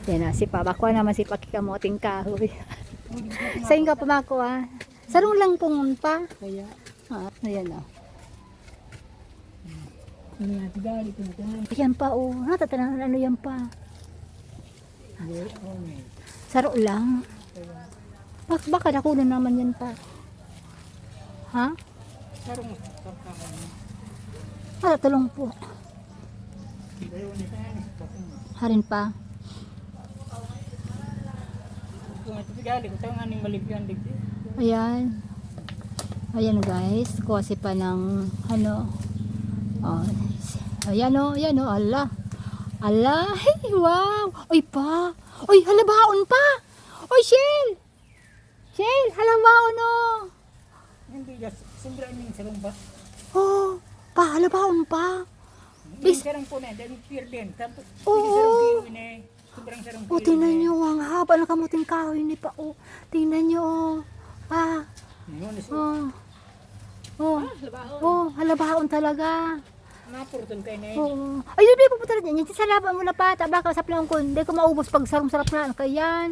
Yan na, si Papa ko naman si pakikamuting kahoy. Sa inyo pa mako sarong lang pong pa. Kaya, Ayan o. ano yan, tigali ko na. Ayan pa o. Natatanahan ano yan pa. Oh, Saro lang. Baka nakunan naman yan pa. Ha? sarong sarkahan. Tulong po. Harin pa. Kung ito tigali ko, tayo nga ning malibyan digdi. Ayan. Ayan guys. Kuwasi pa ng ano. Oh. Ayan o. Ayan o. Allah. Allah. Hey, wow. Uy pa. Uy, halabaon pa. Uy, Shell. Shell, halabaon o. Hindi, just sobrang ning sarong ba? Oh, pa, halabaon pa. Hindi sarong po na, dahil pure din. Tapos, Oo. hindi sarong kiwi na eh. Sobrang sarong Oh, tingnan nyo. Ang haba ng kamuting kahoy ni pa. Oh, tingnan nyo. Ah. Yun, so, Oh. Oh. Oh, halabaon talaga. napurtol kayo na eh. Oo. Ayun, di pupunta rin yan. Sa laban mo na pa, tabaka sa plangkon. Hindi ko maubos pag sarong-sarap na. Kaya yan.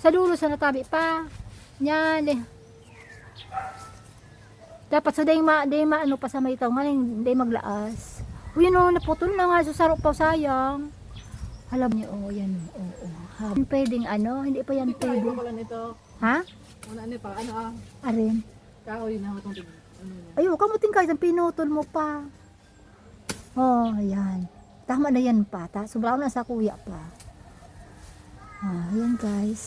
Sa dulo, sa natabi pa. Yan. Dapat sa day maano pa sa may taong hindi maglaas. Uy, no, naputol na nga. Susarap pa, sayang. Alam niyo, oh, yan. Oo. Pwedeng ano, hindi pa yan pwede. Pala nito, Ha? ano pa, Arin. kahoy na itong tig. Ayun, kamuting kayo, pinutol mo pa. Oh, ayan. Tama na yan pa. Sobrang na sa kuya pa. Ayan guys.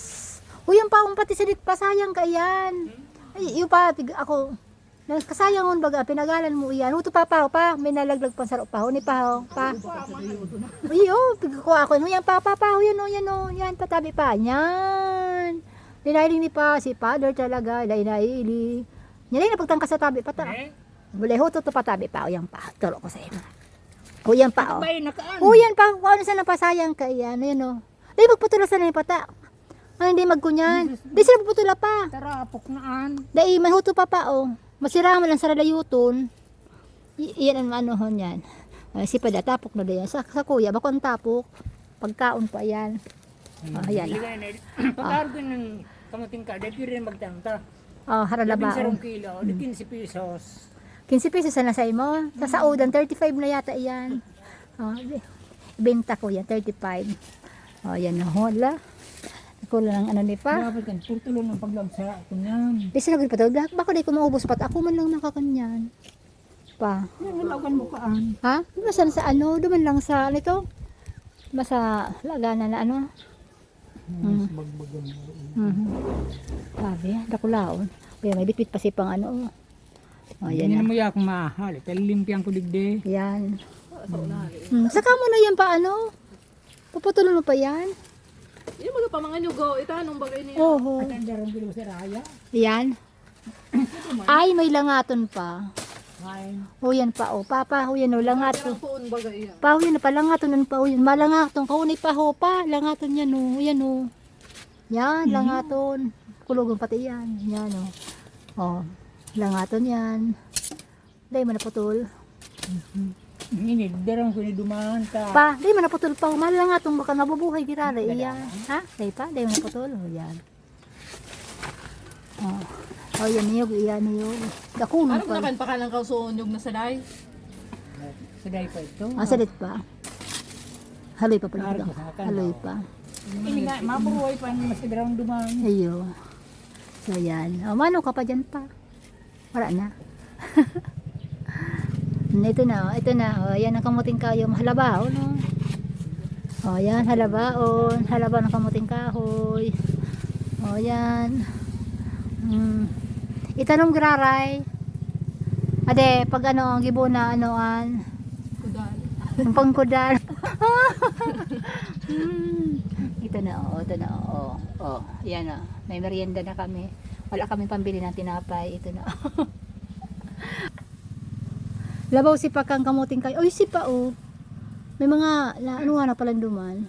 Uy, yung paong pati silit pa, sayang ka yan. Ay, yung pa, ako, kasayangon baga, pinagalan mo yan. Uto pa, may nalaglag pa sa pa. Ni pa, pa. Uy, oh, ko ako. Yan pa, yan, patabi pa. Yan. Dinailing ni pa, si father talaga, dinaili. Yan ay napagtangka sa tabi, pata. Bulay ho, to patabi pa, o yan pa. Turo ko sa iyo. O yan pa, o. O yan pa, kung ano saan napasayang ka, yan, yun o. Dahil magputula sa na yung pata. Ano hindi magkunyan? Dahil sila magputula pa. Tarapok naan. Dahil may huto pa pa, o. Masira mo lang sa lalayuton. Yan ang ano ho yan. Si pada, tapok na yan. Sa kuya, bako ang tapok. Pagkaon pa yan. Ayan. Pagkargo ng kamuting ka, dahil rin magtangka. Haralaba. Labing 1 kilo, 15 pesos. 15 pesos na nasay mo. Sa saudan, 35 na yata yan. Benta ko yan, 35. Yan na hola. Kulang ng ano ni pa. Dapat kan, purtulong ng paglagsa. Kunyan. Di sila pa daw. Baka di ko maubos pat. Ako man lang nakakanyan. Pa. Yan, nalagan mo kaan. Ha? Diba saan sa ano? Duman lang sa ano ito? Diba sa lagana na ano? Bagbagan mo. Sabi, dakulaon. Kaya may bitbit pa si pang ano. Yan Yan na. mo yak mahal. Talimpiang ko digde. Yan. Saka mo na yan pa ano? Puputulon mo pa yan? Yung mga pamangan yung go, itanong bagay niya. Oo. At ang darong kilo sa raya. Yan. Ay, may langaton pa. Ay. Yan pa, Papa, yan o, langaton. Ang puon bagay yan. Pa, yan pa, langaton nun pa, yan. Malangaton, kaunay pa, pa. Langaton yan o, yan o. Yan, langaton. Kulugan pati yan. Yan o. Langaton yan. Dahil mo naputol. Ini, darong ko ni dumaan ka. Pa, dahil mo naputol pa. Malangaton, baka nabubuhay girara. Iyan. Ha? Dahil pa, dahil mo naputol. Yan. Yan niyog, iyan niyog. Dakunan Ano pa. naman pa ka ng kausuon yung nasaday? Saday pa ito. Salit pa. Haloy pa pala. Largo sa akin, Haloy oh. pa. Ini nga, mabuhay pa mas darong dumaan. Ayo. So yan. Mano ka pa dyan pa. Wala na. Ito na. Yan ang kamuting kayo. Halabaon. Yan, halabaon. Halabaon ng kamuting kahoy. Yan. Itanong graray. Ade, pag ano, ang gibo na anoan. Kudal. Ang pangkudal. Ito na. Yan o. May merienda na kami. Wala kami pambili ng tinapay. Ito na. Labaw si Pakang kamuting kayo. Oy, si pa May mga, ano nga na palang duman.